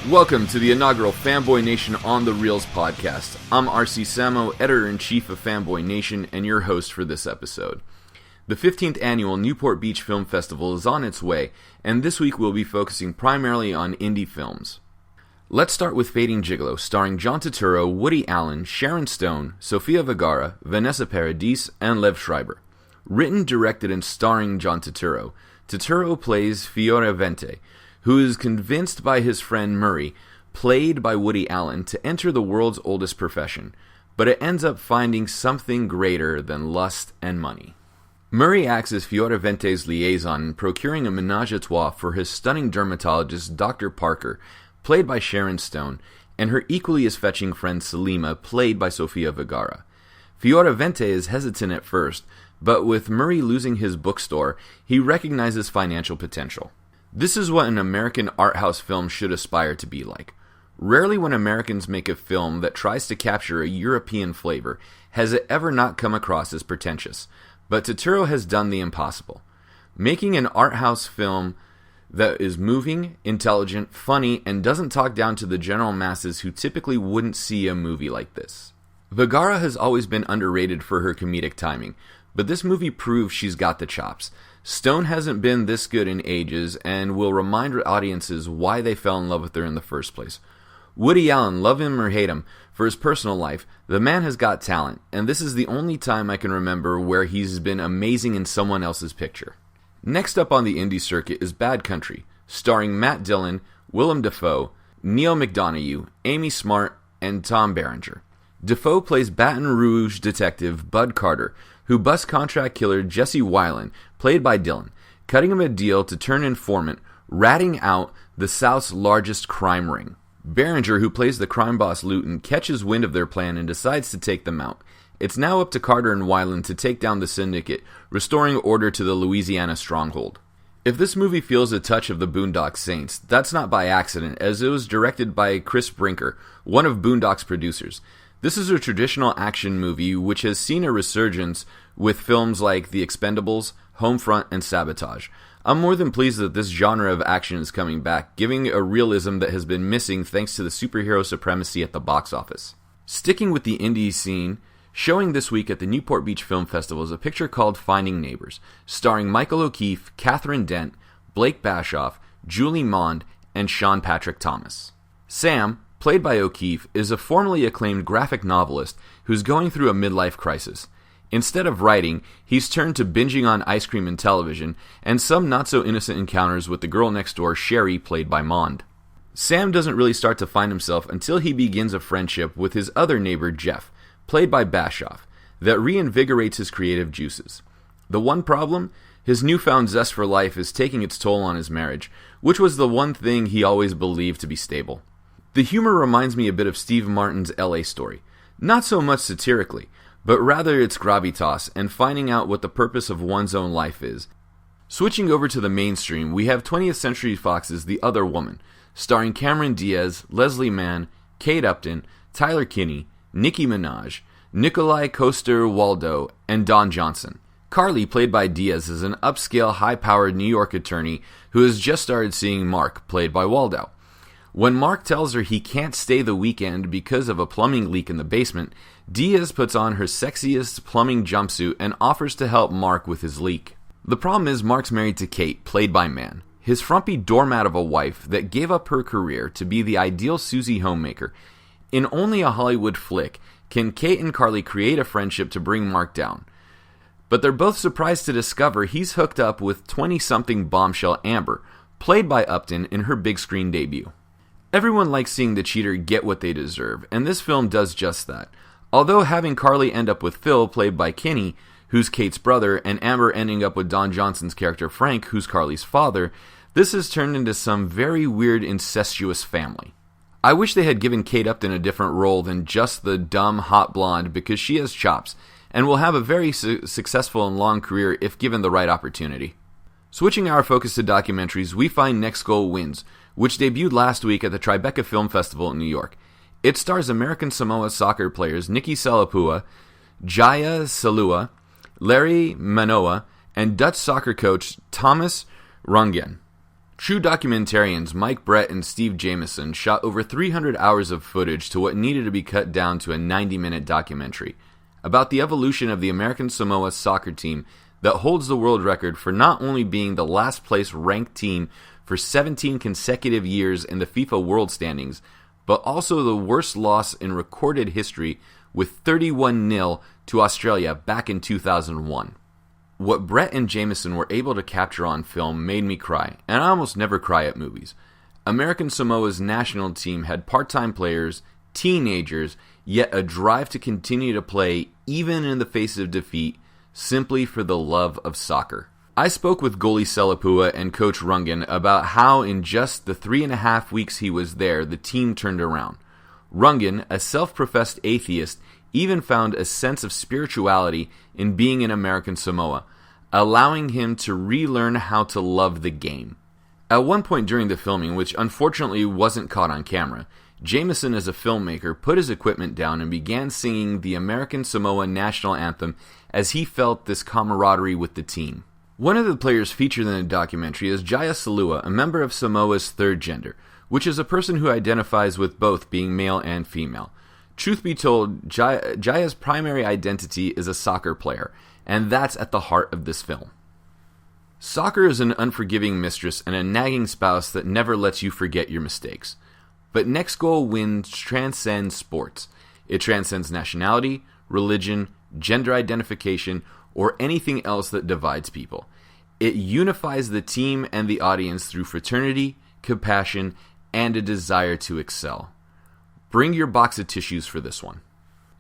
Welcome to the inaugural Fanboy Nation on the Reels podcast. I'm RC Samo, editor-in-chief of Fanboy Nation, and your host for this episode. The 15th annual Newport Beach Film Festival is on its way, and this week we'll be focusing primarily on indie films. Let's start with Fading Gigolo, starring John Turturro, Woody Allen, Sharon Stone, Sofia Vergara, Vanessa Paradis, and Liev Schreiber. Written, directed, and starring John Turturro, Turturro plays Fioravente, who is convinced by his friend Murray, played by Woody Allen, to enter the world's oldest profession, but it ends up finding something greater than lust and money. Murray acts as Fioravente's liaison in procuring a menage a trois for his stunning dermatologist, Dr. Parker, played by Sharon Stone, and her equally as fetching friend Selima, played by Sofia Vergara. Fioravente is hesitant at first, but with Murray losing his bookstore, he recognizes financial potential. This is what an American art house film should aspire to be like. Rarely when Americans make a film that tries to capture a European flavor has it ever not come across as pretentious, but Turturro has done the impossible. Making an art house film that is moving, intelligent, funny, and doesn't talk down to the general masses who typically wouldn't see a movie like this. Vergara has always been underrated for her comedic timing, but this movie proves she's got the chops. Stone hasn't been this good in ages and will remind audiences why they fell in love with her in the first place. Woody Allen, love him or hate him, for his personal life, the man has got talent, and this is the only time I can remember where he's been amazing in someone else's picture. Next up on the indie circuit is Bad Country, starring Matt Dillon, Willem Dafoe, Neil McDonough, Amy Smart, and Tom Berenger. Dafoe plays Baton Rouge detective Bud Carter, who busts contract killer Jesse Weiland, played by Dillon, cutting him a deal to turn informant, ratting out the South's largest crime ring. Berenger, who plays the crime boss Luton, catches wind of their plan and decides to take them out. It's now up to Carter and Weiland to take down the syndicate, restoring order to the Louisiana stronghold. If this movie feels a touch of the Boondock Saints, that's not by accident, as it was directed by Chris Brinker, one of Boondock's producers. This is a traditional action movie which has seen a resurgence with films like The Expendables, Homefront, and Sabotage. I'm more than pleased that this genre of action is coming back, giving a realism that has been missing thanks to the superhero supremacy at the box office. Sticking with the indie scene, showing this week at the Newport Beach Film Festival is a picture called Finding Neighbors, starring Michael O'Keefe, Catherine Dent, Blake Bashoff, Julie Mond, and Sean Patrick Thomas. Sam, played by O'Keefe, is a formerly acclaimed graphic novelist who's going through a midlife crisis. Instead of writing, he's turned to binging on ice cream and television, and some not-so-innocent encounters with the girl next door, Sherry, played by Mond. Sam doesn't really start to find himself until he begins a friendship with his other neighbor, Jeff, played by Bashoff, that reinvigorates his creative juices. The one problem? His newfound zest for life is taking its toll on his marriage, which was the one thing he always believed to be stable. The humor reminds me a bit of Steve Martin's LA Story. Not so much satirically, but rather its gravitas and finding out what the purpose of one's own life is. Switching over to the mainstream, we have 20th Century Fox's The Other Woman, starring Cameron Diaz, Leslie Mann, Kate Upton, Tyler Kinney, Nicki Minaj, Nikolai Coster-Waldau, and Don Johnson. Carly, played by Diaz, is an upscale, high-powered New York attorney who has just started seeing Mark, played by Waldau. When Mark tells her he can't stay the weekend because of a plumbing leak in the basement, Diaz puts on her sexiest plumbing jumpsuit and offers to help Mark with his leak. The problem is Mark's married to Kate, played by Mann, his frumpy doormat of a wife that gave up her career to be the ideal Susie homemaker. In only a Hollywood flick can Kate and Carly create a friendship to bring Mark down. But they're both surprised to discover he's hooked up with 20-something bombshell Amber, played by Upton in her big screen debut. Everyone likes seeing the cheater get what they deserve, and this film does just that. Although having Carly end up with Phil, played by Kinney, who's Kate's brother, and Amber ending up with Don Johnson's character Frank, who's Carly's father, this has turned into some very weird incestuous family. I wish they had given Kate Upton a different role than just the dumb, hot blonde, because she has chops, and will have a very successful and long career if given the right opportunity. Switching our focus to documentaries, we find Next Goal Wins, which debuted last week at the Tribeca Film Festival in New York. It stars American Samoa soccer players Nikki Salapua, Jaya Salua, Larry Manoa, and Dutch soccer coach Thomas Rungen. True documentarians Mike Brett and Steve Jameson shot over 300 hours of footage to what needed to be cut down to a 90-minute documentary about the evolution of the American Samoa soccer team that holds the world record for not only being the last place ranked team for 17 consecutive years in the FIFA World Standings, but also the worst loss in recorded history with 31-0 to Australia back in 2001. What Brett and Jameson were able to capture on film made me cry, and I almost never cry at movies. American Samoa's national team had part-time players, teenagers, yet a drive to continue to play even in the face of defeat, simply for the love of soccer. I spoke with goalie Selapua and Coach Rungan about how in just the 3.5 weeks he was there, the team turned around. Rungan, a self-professed atheist, even found a sense of spirituality in being in American Samoa, allowing him to relearn how to love the game. At one point during the filming, which unfortunately wasn't caught on camera, Jameson, as a filmmaker, put his equipment down and began singing the American Samoa national anthem as he felt this camaraderie with the team. One of the players featured in the documentary is Jaya Salua, a member of Samoa's third gender, which is a person who identifies with both being male and female. Truth be told, Jaya's primary identity is a soccer player, and that's at the heart of this film. Soccer is an unforgiving mistress and a nagging spouse that never lets you forget your mistakes. But Next Goal Wins transcends sports. It transcends nationality, religion, gender identification, or anything else that divides people. It unifies the team and the audience through fraternity, compassion, and a desire to excel. Bring your box of tissues for this one.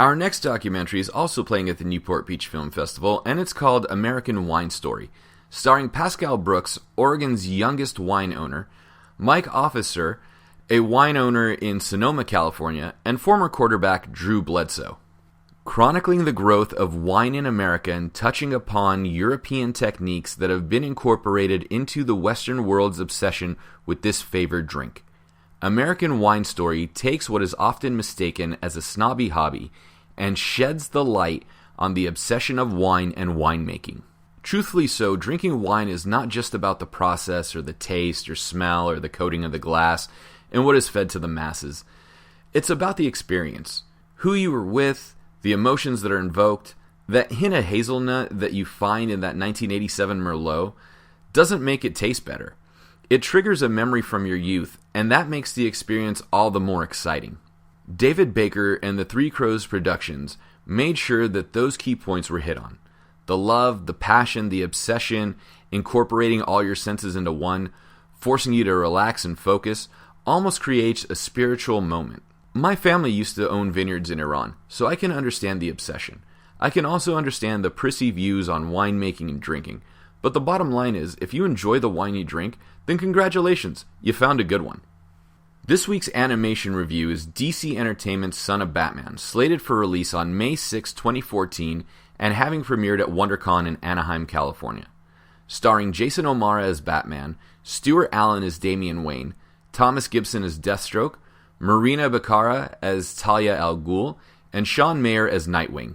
Our next documentary is also playing at the Newport Beach Film Festival, and it's called American Wine Story, starring Pascal Brooks, Oregon's youngest wine owner, Mike Officer, a wine owner in Sonoma, California, and former quarterback Drew Bledsoe. Chronicling the growth of wine in America and touching upon European techniques that have been incorporated into the Western world's obsession with this favored drink. American Wine Story takes what is often mistaken as a snobby hobby and sheds the light on the obsession of wine and winemaking. Truthfully so, drinking wine is not just about the process or the taste or smell or the coating of the glass and what is fed to the masses. It's about the experience, who you were with, the emotions that are invoked. That hint of hazelnut that you find in that 1987 Merlot doesn't make it taste better. It triggers a memory from your youth, and that makes the experience all the more exciting. David Baker and the Three Crows Productions made sure that those key points were hit on. The love, the passion, the obsession, incorporating all your senses into one, forcing you to relax and focus, almost creates a spiritual moment. My family used to own vineyards in Iran, so I can understand the obsession. I can also understand the prissy views on winemaking and drinking. But the bottom line is, if you enjoy the wine you drink, then congratulations, you found a good one. This week's animation review is DC Entertainment's Son of Batman, slated for release on May 6, 2014, and having premiered at WonderCon in Anaheim, California. Starring Jason O'Mara as Batman, Stuart Allen as Damian Wayne, Thomas Gibson as Deathstroke, Marina Baccara as Talia al Ghul, and Sean Mayer as Nightwing.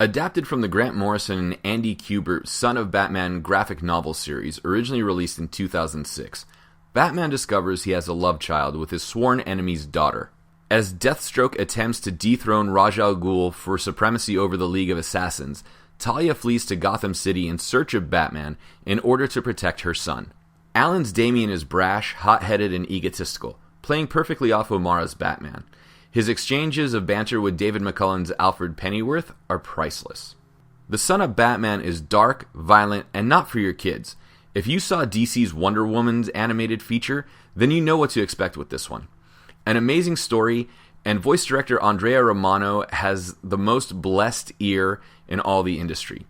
Adapted from the Grant Morrison and Andy Kubert Son of Batman graphic novel series, originally released in 2006, Batman discovers he has a love child with his sworn enemy's daughter. As Deathstroke attempts to dethrone Ra's al Ghul for supremacy over the League of Assassins, Talia flees to Gotham City in search of Batman in order to protect her son. Allen's Damian is brash, hot-headed, and egotistical, playing perfectly off O'Mara's Batman. His exchanges of banter with David McCullen's Alfred Pennyworth are priceless. The Son of Batman is dark, violent, and not for your kids. If you saw DC's Wonder Woman's animated feature, then you know what to expect with this one. An amazing story, and voice director Andrea Romano has the most blessed ear in all the industry.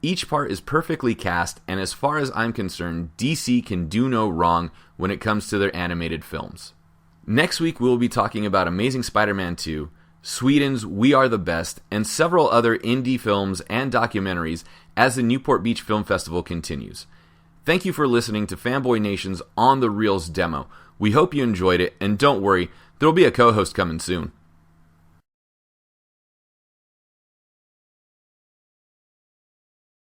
Each part is perfectly cast, and as far as I'm concerned, DC can do no wrong when it comes to their animated films. Next week, we'll be talking about Amazing Spider-Man 2, Sweden's We Are the Best, and several other indie films and documentaries as the Newport Beach Film Festival continues. Thank you for listening to Fanboy Nation's On the Reels demo. We hope you enjoyed it, and don't worry, there'll be a co-host coming soon.